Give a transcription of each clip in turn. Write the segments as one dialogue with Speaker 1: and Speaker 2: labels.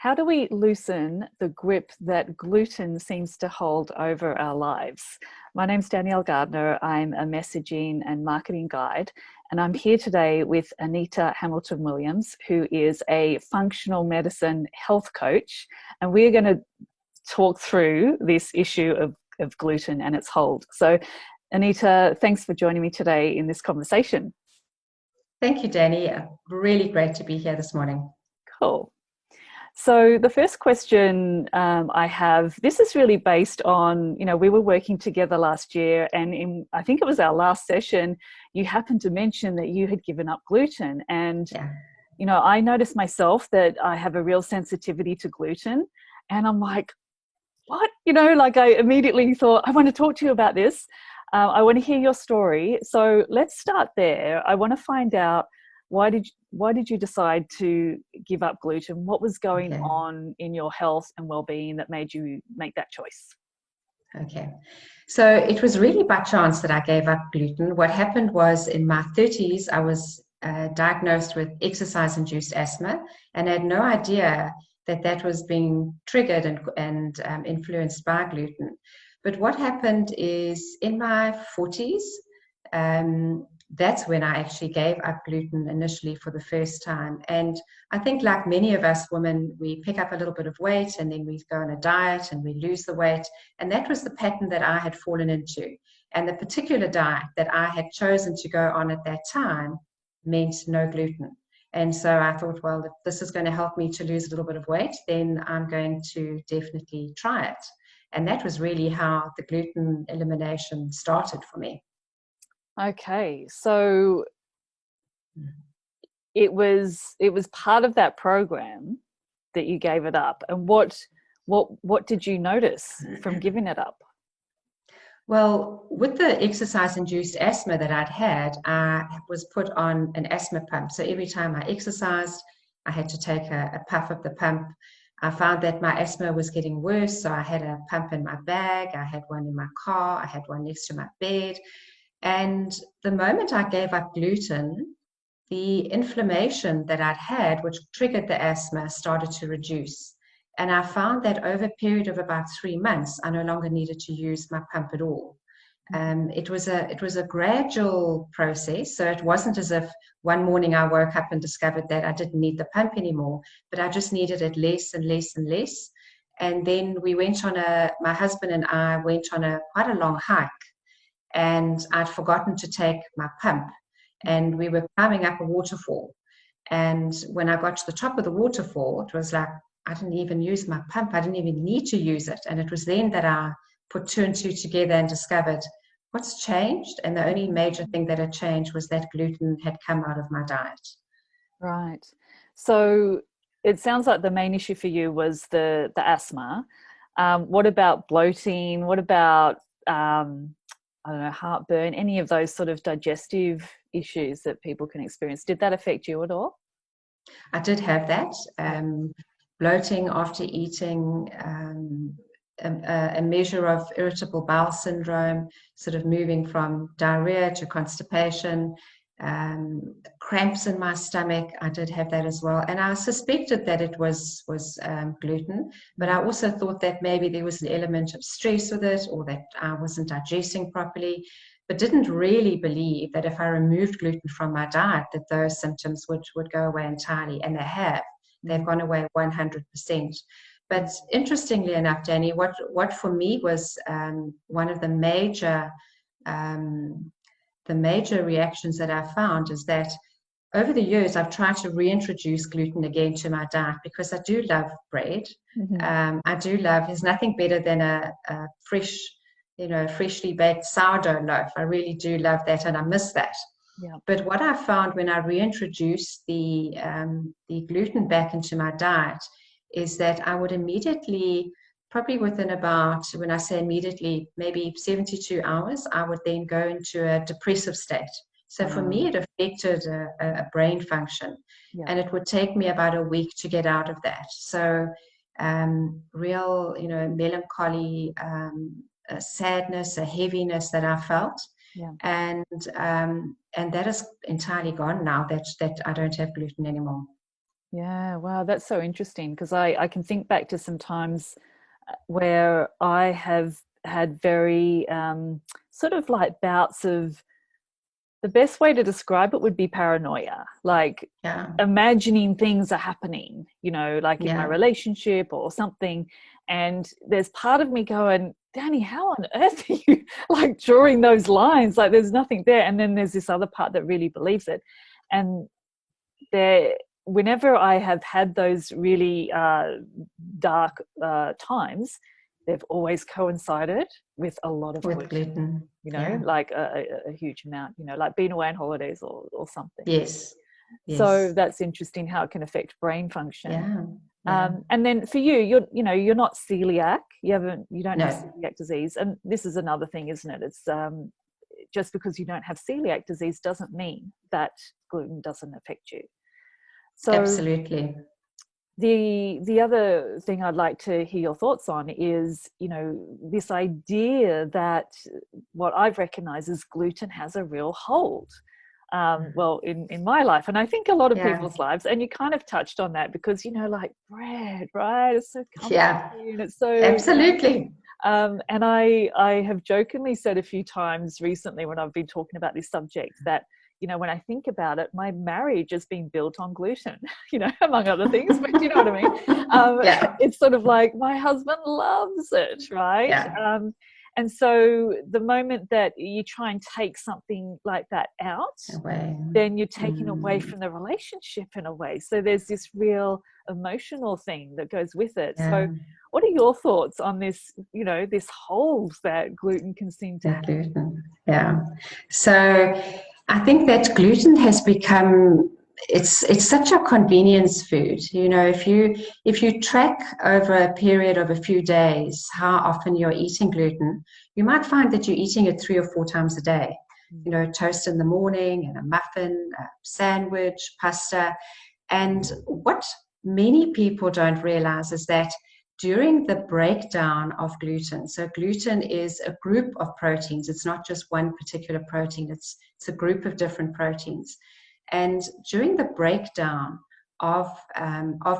Speaker 1: How do we loosen the grip that gluten seems to hold over our lives? My name's Danielle Gardner. I'm a messaging and marketing guide, and I'm here today with Anita Hamilton-Williams, who is a functional medicine health coach, and we're going to talk through this issue of gluten and its hold. So, Anita, thanks for joining me today in this conversation.
Speaker 2: Thank you, Danny. Really great to be here this morning.
Speaker 1: Cool. So the first question I have, this is really based on, we were working together last year, and I think it was our last session, you happened to mention that you had given up gluten. And, I noticed myself that I have a real sensitivity to gluten, and I'm like, what? I immediately thought, I want to talk to you about this. I want to hear your story. So let's start there. I want to find out, why did you decide to give up gluten? What was going on in your health and well-being that made you make that choice?
Speaker 2: Okay. So it was really by chance that I gave up gluten. What happened was, in my 30s, I was diagnosed with exercise-induced asthma, and I had no idea that was being triggered and influenced by gluten. But what happened is, in my 40s, that's when I actually gave up gluten initially for the first time. And I think, like many of us women, we pick up a little bit of weight and then we go on a diet and we lose the weight. And that was the pattern that I had fallen into. And the particular diet that I had chosen to go on at that time meant no gluten. And so I thought, well, if this is going to help me to lose a little bit of weight, then I'm going to definitely try it. And that was really how the gluten elimination started for me.
Speaker 1: Okay, so it was part of that program that you gave it up. And what did you notice from giving it up?
Speaker 2: Well, with the exercise-induced asthma that I'd had, I was put on an asthma pump. So every time I exercised, I had to take a puff of the pump. I found that my asthma was getting worse, so I had a pump in my bag, I had one in my car, I had one next to my bed. And the moment I gave up gluten, the inflammation that I'd had, which triggered the asthma, started to reduce. And I found that over a period of about 3 months, I no longer needed to use my pump at all. It was a gradual process. So it wasn't as if one morning I woke up and discovered that I didn't need the pump anymore, but I just needed it less and less and less. And then my husband and I went on quite a long hike, and I'd forgotten to take my pump, and we were climbing up a waterfall. And when I got to the top of the waterfall, it was like, I didn't even use my pump. I didn't even need to use it. And it was then that I put two and two together and discovered what's changed. And the only major thing that had changed was that gluten had come out of my diet.
Speaker 1: Right. So it sounds like the main issue for you was the asthma. What about bloating? What about, heartburn? Any of those sort of digestive issues that people can experience? Did that affect you at all?
Speaker 2: I did have that. Bloating after eating, a measure of irritable bowel syndrome, sort of moving from diarrhea to constipation, cramps in my stomach. I did have that as well. And I suspected that it was gluten, but I also thought that maybe there was an element of stress with it, or that I wasn't digesting properly, but didn't really believe that if I removed gluten from my diet, that those symptoms would go away entirely. And they have. They've gone away 100%. But interestingly enough, Danny, what for me was one of the major reactions that I found is that over the years, I've tried to reintroduce gluten again to my diet, because I do love bread. I do love, there's nothing better than a freshly baked sourdough loaf. I really do love that, and I miss that.
Speaker 1: Yeah.
Speaker 2: But what I found when I reintroduced the gluten back into my diet is that I would immediately, probably within about, when I say immediately, maybe 72 hours, I would then go into a depressive state. So for me, it affected a brain function, and it would take me about a week to get out of that. So real, melancholy, a sadness, a heaviness that I felt.
Speaker 1: Yeah.
Speaker 2: And that is entirely gone now that I don't have gluten anymore.
Speaker 1: Yeah, wow, that's so interesting because I can think back to some times where I have had very sort of like bouts of, the best way to describe it would be paranoia, like
Speaker 2: Yeah,
Speaker 1: imagining things are happening, like in my
Speaker 2: yeah,
Speaker 1: relationship or something. And there's part of me going, Danny, how on earth are you like drawing those lines? Like there's nothing there. And then there's this other part that really believes it. And there, whenever I have had those really dark times, they've always coincided with a lot of
Speaker 2: with
Speaker 1: gluten,
Speaker 2: gluten. Yeah,
Speaker 1: like a huge amount, like being away on holidays or something.
Speaker 2: yes,
Speaker 1: So
Speaker 2: yes,
Speaker 1: that's interesting how it can affect brain function.
Speaker 2: yeah, yeah.
Speaker 1: And then for you, you're not celiac. You don't have
Speaker 2: No,
Speaker 1: celiac disease, and this is another thing, isn't it? It's just because you don't have celiac disease doesn't mean that gluten doesn't affect you. So
Speaker 2: absolutely.
Speaker 1: the other thing I'd like to hear your thoughts on is, this idea that what I've recognized is gluten has a real hold. Well, in my life, and I think a lot of
Speaker 2: Yeah,
Speaker 1: people's lives, and you kind of touched on that because, like bread, right? It's so comforting
Speaker 2: yeah,
Speaker 1: and it's so yummy.
Speaker 2: absolutely.
Speaker 1: And I have jokingly said a few times recently when I've been talking about this subject that, when I think about it, my marriage has been built on gluten, among other things, but you know what I mean?
Speaker 2: Yeah,
Speaker 1: It's sort of like my husband loves it, right?
Speaker 2: yeah,
Speaker 1: And so the moment that you try and take something like that out,
Speaker 2: away.
Speaker 1: then you're taking away
Speaker 2: Mm,
Speaker 1: from the relationship in a way. So there's this real emotional thing that goes with it. So
Speaker 2: yeah,
Speaker 1: what are your thoughts on this, this hold that gluten can seem to
Speaker 2: the
Speaker 1: have?
Speaker 2: gluten. Yeah. So I think that gluten has become it's such a convenience food. If you track over a period of a few days how often you're eating gluten, you might find that you're eating it 3 or 4 times a day. Toast in the morning and a muffin, a sandwich, pasta. And what many people don't realize is that during the breakdown of gluten, so gluten is a group of proteins, it's not just one particular protein, it's a group of different proteins. And during the breakdown of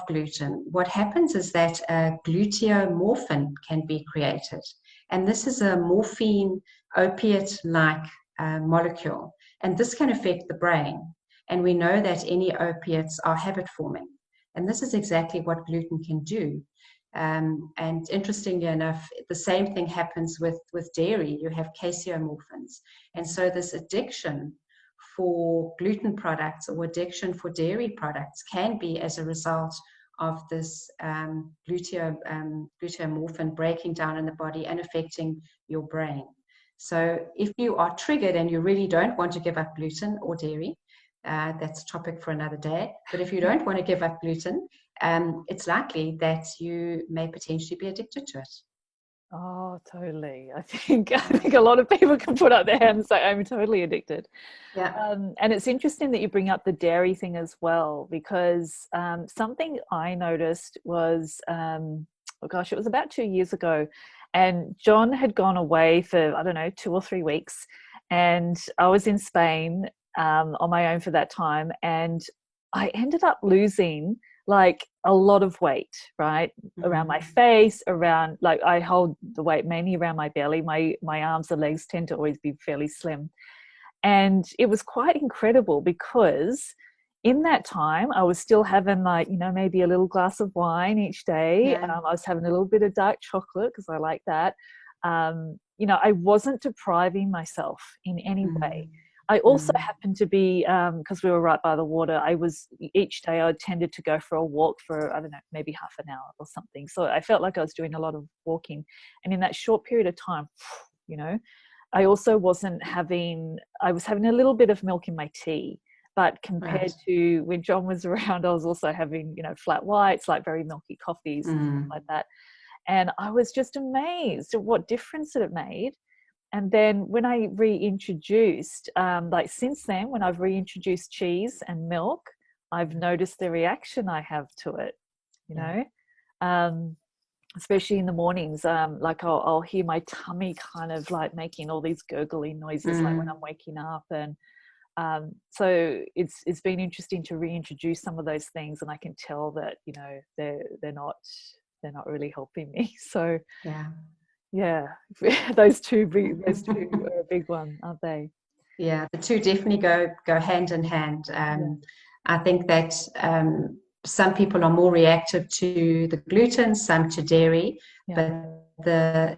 Speaker 2: gluten, what happens is that a gluteomorphin can be created. And this is a morphine opiate like molecule. And this can affect the brain. And we know that any opiates are habit forming. And this is exactly what gluten can do. And interestingly enough, the same thing happens with dairy. You have caseomorphins. And so this addiction for gluten products or addiction for dairy products can be as a result of this gluteomorphin breaking down in the body and affecting your brain. So if you are triggered and you really don't want to give up gluten or dairy, that's a topic for another day. But if you don't want to give up gluten, it's likely that you may potentially be addicted to it.
Speaker 1: Oh, totally. I think a
Speaker 2: Yeah.
Speaker 1: lot of people can put up their hands and say, I'm totally addicted.
Speaker 2: Yeah.
Speaker 1: And it's interesting that you bring up the dairy thing as well, because something I noticed was, oh gosh, it was about 2 years ago. And John had gone away for, I don't know, 2 or 3 weeks. And I was in Spain on my own for that time. And I ended up losing like a lot of weight, right? Around my
Speaker 2: Mm.
Speaker 1: face, around, like, I hold the weight mainly around my belly. My arms and legs tend to always be fairly slim. And it was quite incredible because in that time I was still having, like, maybe a little glass of wine each day.
Speaker 2: Yeah.
Speaker 1: I was having a little bit of dark chocolate because I like that. I wasn't depriving myself in any way.
Speaker 2: Mm.
Speaker 1: I also
Speaker 2: Mm.
Speaker 1: happened to be, because we were right by the water, each day I tended to go for a walk for, I don't know, maybe half an hour or something. So I felt like I was doing a lot of walking. And in that short period of time, you know, I also wasn't having, I was having a little bit of milk in my tea, but
Speaker 2: Right.
Speaker 1: compared to when John was around, I was also having, flat whites, like very milky coffees and stuff like
Speaker 2: Mm.
Speaker 1: that. And I was just amazed at what difference that it made. And then when I reintroduced, like since then, when I've reintroduced cheese and milk, I've noticed the reaction I have to it, you
Speaker 2: Yeah.
Speaker 1: know. Um, Especially in the mornings, like I'll hear my tummy kind of like making all these gurgly noises like when I'm
Speaker 2: Mm.
Speaker 1: waking up. And So it's been interesting to reintroduce some of those things, and I can tell that, you know, they're not really helping me. So yeah, those two are a big one, aren't they?
Speaker 2: Yeah, the two definitely go hand in hand.
Speaker 1: Yeah.
Speaker 2: I think that some people are more reactive to the gluten, some to dairy,
Speaker 1: Yeah.
Speaker 2: but the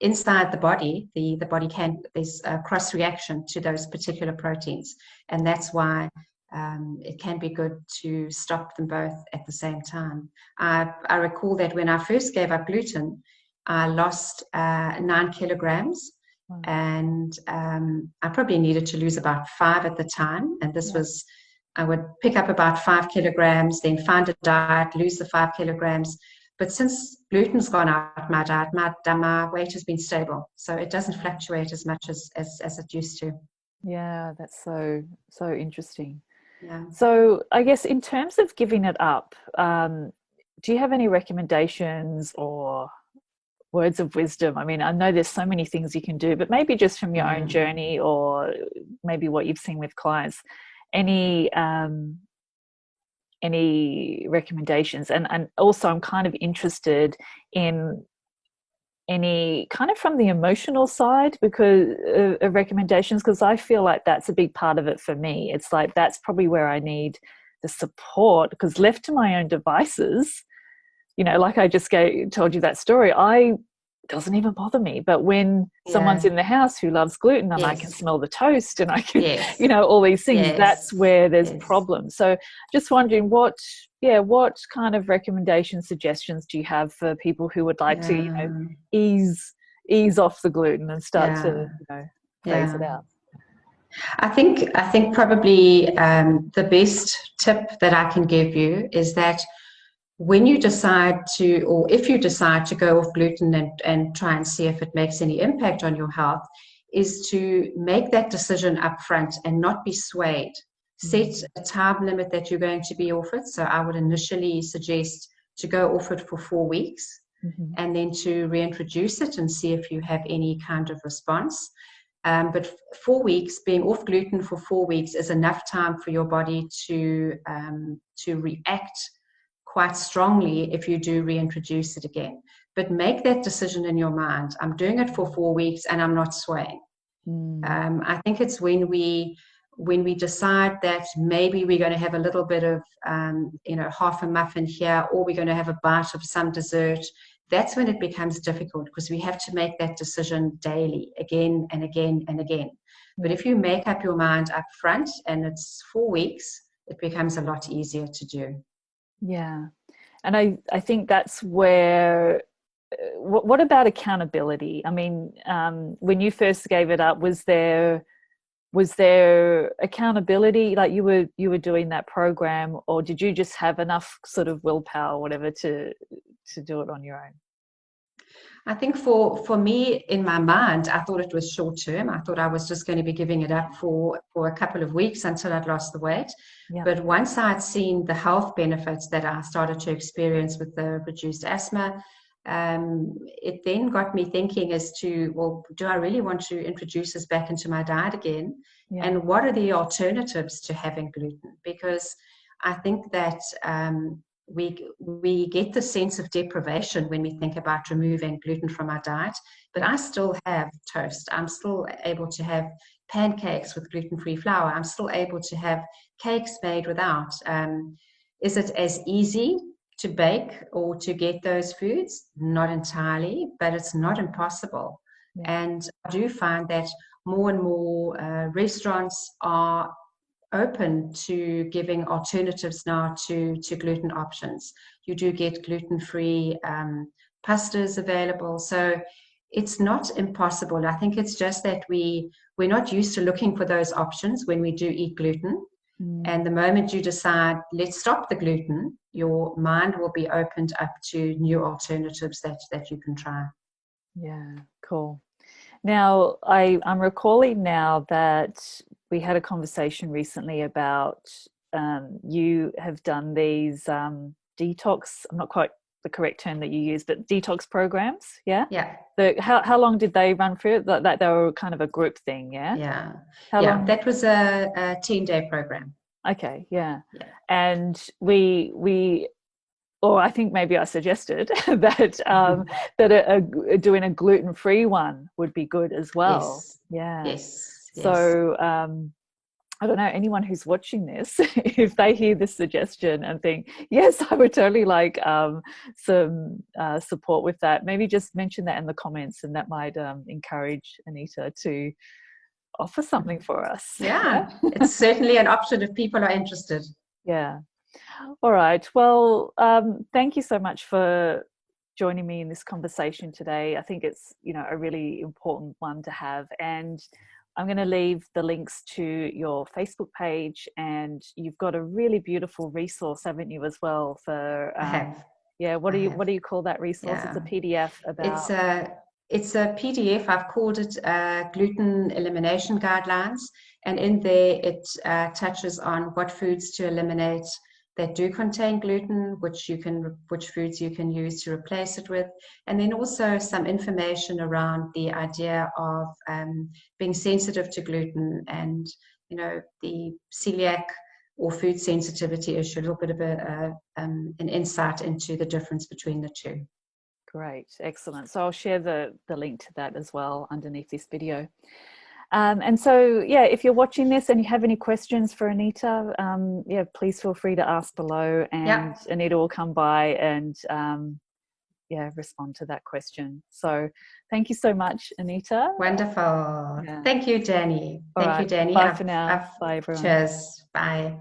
Speaker 2: inside the body, the body there's a cross reaction to those particular proteins, and that's why it can be good to stop them both at the same time. I recall that when I first gave up gluten, I lost 9 kilograms,
Speaker 1: Wow.
Speaker 2: and I probably needed to lose about 5 at the time. And this was, I would pick up about 5 kilograms, then find a diet, lose the 5 kilograms. But since gluten's gone out of my diet, my weight has been stable. So it doesn't fluctuate as much as it used to.
Speaker 1: Yeah, that's so interesting.
Speaker 2: Yeah.
Speaker 1: So I guess in terms of giving it up, do you have any recommendations or words of wisdom? I mean, I know there's so many things you can do, but maybe just from your own journey, or maybe what you've seen with clients, any recommendations? And also I'm kind of interested in any kind of from the emotional side because of recommendations, because I feel like that's a big part of it for me. It's like that's probably where I need the support, because left to my own devices, you know, like I just told you that story, doesn't even bother me. But when someone's in the house who loves gluten and I can smell the toast and I can, you know, all these things, that's where there's problems. So just wondering what kind of recommendations, suggestions do you have for people who would like to, you know, ease off the gluten and start to, you know, phase it out?
Speaker 2: I think probably the best tip that I can give you is that when you decide to, or if you decide to go off gluten and try and see if it makes any impact on your health, is to make that decision up front and not be swayed. Set a time limit that you're going to be off it. So I would initially suggest to go off it for 4 weeks and then to reintroduce it and see if you have any kind of response. But 4 weeks, being off gluten for 4 weeks is enough time for your body to react quite strongly if you do reintroduce it again. But make that decision in your mind. I'm doing it for 4 weeks and I'm not swaying. I think it's when we decide that maybe we're going to have a little bit of, you know, half a muffin here, or we're going to have a bite of some dessert, that's when it becomes difficult, because we have to make that decision daily, again and again and again. But if you make up your mind up front and it's 4 weeks, it becomes a lot easier to do.
Speaker 1: Yeah. And I think that's where, what about accountability? I mean, when you first gave it up, was there accountability, like you were doing that program, or did you just have enough sort of willpower or whatever to do it on your own?
Speaker 2: I think for me, in my mind, I thought it was short term. I thought I was just going to be giving it up for a couple of weeks until I'd lost the weight. But once I'd seen the health benefits that I started to experience with the reduced asthma, it then got me thinking as to, well, do I really want to introduce this back into my diet again? And what are the alternatives to having gluten? Because I think that we get the sense of deprivation when we think about removing gluten from our diet, but I still have toast. I'm still able to have pancakes with gluten-free flour. I'm still able to have cakes made without. Is it as easy to bake or to get those foods? Not entirely, but it's not impossible. And I do find that more and more restaurants are open to giving alternatives now to gluten options. You do get gluten-free pastas available. So it's not impossible. I think it's just that we're not used to looking for those options when we do eat gluten. And the moment you decide, let's stop the gluten, your mind will be opened up to new alternatives that you can try.
Speaker 1: Yeah, cool. Now, I'm recalling now that we had a conversation recently about you have done these detox. I'm not quite the correct term that you used, but detox programs. Yeah.
Speaker 2: Yeah.
Speaker 1: How long did they run for? That they were kind of a group thing. Yeah.
Speaker 2: Yeah.
Speaker 1: How
Speaker 2: Yeah.
Speaker 1: long?
Speaker 2: That was a 10-day program.
Speaker 1: Okay. Yeah.
Speaker 2: Yeah.
Speaker 1: And or I think maybe I suggested that doing a gluten-free one would be good as well.
Speaker 2: Yes.
Speaker 1: Yeah.
Speaker 2: Yes. Yes.
Speaker 1: So I don't know, anyone who's watching this, if they hear this suggestion and think, yes, I would totally like some support with that, maybe just mention that in the comments, and that might encourage Anita to offer something for us.
Speaker 2: Yeah, it's certainly an option if people are interested.
Speaker 1: Yeah. All right. Well, thank you so much for joining me in this conversation today. I think it's, a really important one to have. And I'm going to leave the links to your Facebook page, and you've got a really beautiful resource, haven't you, as well? For
Speaker 2: I have.
Speaker 1: yeah. What do you call that resource? It's a
Speaker 2: Yeah.
Speaker 1: PDF about.
Speaker 2: It's a PDF. I've called it Gluten Elimination Guidelines, and in there it touches on what foods to eliminate that do contain gluten, which foods you can use to replace it with, and then also some information around the idea of being sensitive to gluten, and the celiac or food sensitivity issue. A little bit of an insight into the difference between the two.
Speaker 1: Great, excellent. So I'll share the link to that as well underneath this video. And so, yeah, if you're watching this and you have any questions for Anita, yeah, please feel free to ask below, and Anita will come by and yeah, respond to that question. So thank you so much, Anita.
Speaker 2: Wonderful.
Speaker 1: Yeah.
Speaker 2: Thank you, Danny.
Speaker 1: All
Speaker 2: Thank you,
Speaker 1: right.
Speaker 2: Danny.
Speaker 1: Bye for now. Bye, everyone.
Speaker 2: Cheers. Bye.